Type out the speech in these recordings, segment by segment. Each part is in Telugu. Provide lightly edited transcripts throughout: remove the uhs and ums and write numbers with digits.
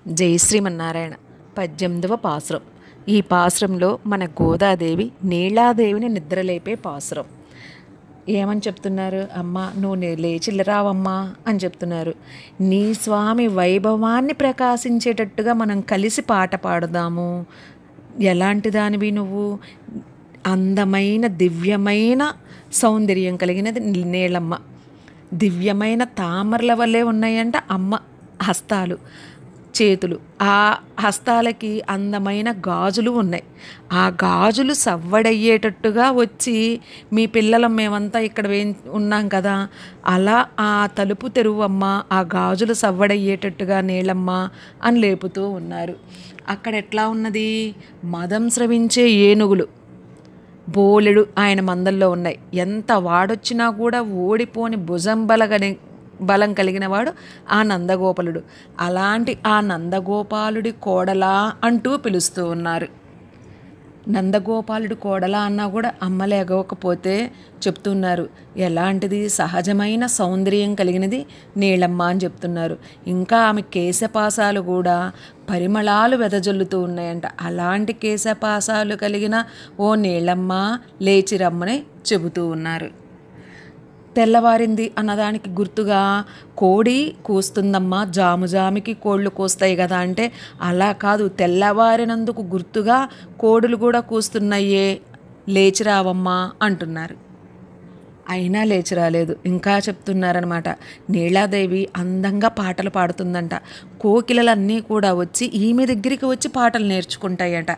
జై శ్రీమన్నారాయణ. 18వ పాసురం. ఈ పాసురంలో మన గోదాదేవి నీలాదేవిని నిద్రలేపే పాసురం. ఏమని చెప్తున్నారు? అమ్మ నువ్వు లేచిల్లరావమ్మా అని చెప్తున్నారు. నీ స్వామి వైభవాన్ని ప్రకాశించేటట్టుగా మనం కలిసి పాట పాడదాము. ఎలాంటి దానివి నువ్వు? అందమైన దివ్యమైన సౌందర్యం కలిగినది నీళ్ళమ్మ. దివ్యమైన తామరల వల్లే ఉన్నాయంట అమ్మ హస్తాలు, చేతులు. ఆ హస్తాలకి అందమైన గాజులు ఉన్నాయి. ఆ గాజులు సవ్వడయ్యేటట్టుగా వచ్చి మీ పిల్లలం మేమంతా ఇక్కడ ఉన్నాం కదా, అలా ఆ తలుపు తెరువమ్మ, ఆ గాజులు సవ్వడయ్యేటట్టుగా నీళ్ళమ్మ అని లేపుతూ ఉన్నారు. అక్కడ ఎట్లా ఉన్నది? మదం స్రవించే ఏనుగులు బోలెడు ఆయన మందల్లో ఉన్నాయి. ఎంత వాడొచ్చినా కూడా ఓడిపోని భుజం బలం కలిగిన వాడు ఆ నందగోపాలుడు. అలాంటి ఆ నందగోపాలుడి కోడలా అంటూ పిలుస్తూ ఉన్నారు. నందగోపాలుడు కోడలా అన్నా కూడా అమ్మలేకపోతే చెప్తున్నారు. ఎలాంటిది? సహజమైన సౌందర్యం కలిగినది నీళ్ళమ్మ అని చెప్తున్నారు. ఇంకా ఆమె కేశపాసాలు కూడా పరిమళాలు వెదజల్లుతూ ఉన్నాయంట. అలాంటి కేశపాసాలు కలిగిన ఓ నీళ్ళమ్మ లేచిరమ్మని చెబుతూ ఉన్నారు. తెల్లవారింది అన్నదానికి గుర్తుగా కోడి కూస్తుందమ్మా, జాముకి కోళ్ళు కూస్తాయి కదా అంటే, అలా కాదు, తెల్లవారినందుకు గుర్తుగా కోడులు కూడా కూస్తున్నాయే, లేచిరావమ్మా అంటున్నారు. అయినా లేచి రాలేదు. ఇంకా చెప్తున్నారనమాట. నీలాదేవి అందంగా పాటలు పాడుతుందంట. కోకిలలన్నీ కూడా వచ్చి ఈమె దగ్గరికి వచ్చి పాటలు నేర్చుకుంటాయట.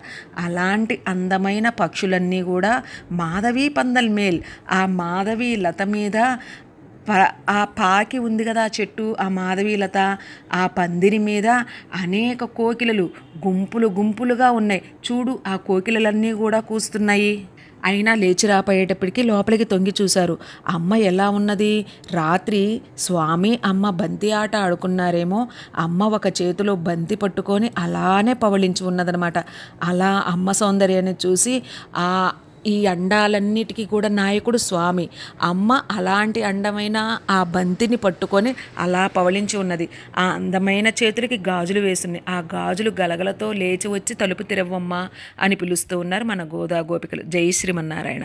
అలాంటి అందమైన పక్షులన్నీ కూడా మాధవీ పందల్ మేల్, ఆ మాధవీ లత మీద ఆ పాకి ఉంది కదా చెట్టు, ఆ మాధవీలత, ఆ పందిరి మీద అనేక కోకిలలు గుంపులు గుంపులుగా ఉన్నాయి. చూడు, ఆ కోకిలలన్నీ కూడా కూస్తున్నాయి. అయినా లేచి రాపోయేటప్పటికి లోపలికి తొంగి చూశారు. అమ్మ ఎలా ఉన్నది? రాత్రి స్వామి అమ్మ బంతి ఆట ఆడుకున్నారేమో. అమ్మ ఒక చేతిలో బంతి పట్టుకొని అలానే పవళించి ఉన్నదనమాట. అలా అమ్మ సౌందర్యాన్ని చూసి ఈ అండాలన్నిటికీ కూడా నాయకుడు స్వామి. అమ్మ అలాంటి అందమైన ఆ బంతిని పట్టుకొని అలా పవళించి ఉన్నది. ఆ అందమైన చేతులకి గాజులు వేసున్నాయి. ఆ గాజులు గలగలతో లేచి వచ్చి తలుపు తెరవమ్మ అని పిలుస్తూ ఉన్నారు మన గోదా గోపికలు. జై శ్రీమన్నారాయణ.